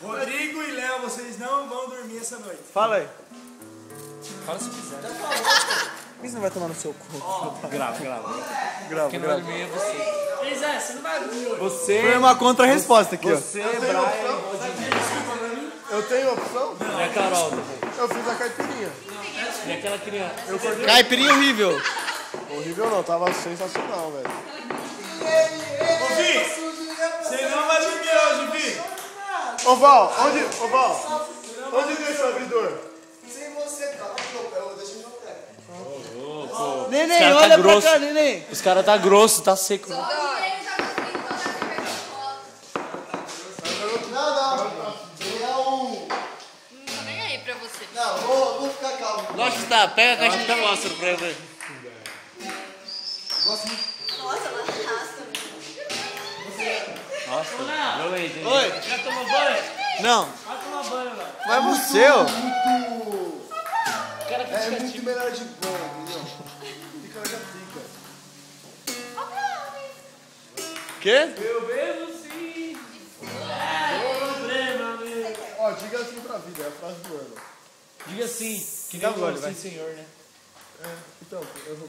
Rodrigo e Léo, vocês não vão dormir essa noite. Fala aí. Fala se quiser. Por que você não vai tomar no seu cu? Grava. Quem não vai dormir é você. Zé, você não vai dormir hoje. Você. Foi uma contra-resposta aqui, ó. Você, Brian. Eu tenho opção? E a Carol também. Eu fiz a caipirinha. E aquela criança. Caipirinha horrível. Horrível não, tava sensacional, velho. Ô, Vi, você não vai dormir hoje, Vi. Ô Val, onde deixa o abridor? Sem você, tá? Eu deixo no pé. Neném, olha pra cá, neném. Os caras tá grosso, tá seco. Não. Ele é um... Não tô nem aí pra você. Não, vou ficar calmo. Lógico que tá. Pega a caixa e mostra pra ele. Gosto muito. Nossa, ela arrasta. Nossa, meu leite. Oi. Já tomou banho? Não. Vai tomar banho, velho. Mas você, ó. É muito melhor de banho, entendeu? Fica, já fica. Quê? Eu bebo sim. Problema, meu. Ó, diga assim pra vida, é a frase do ano. Diga assim, que Dá nem gole, o vai. sim, senhor, né? Então, eu vou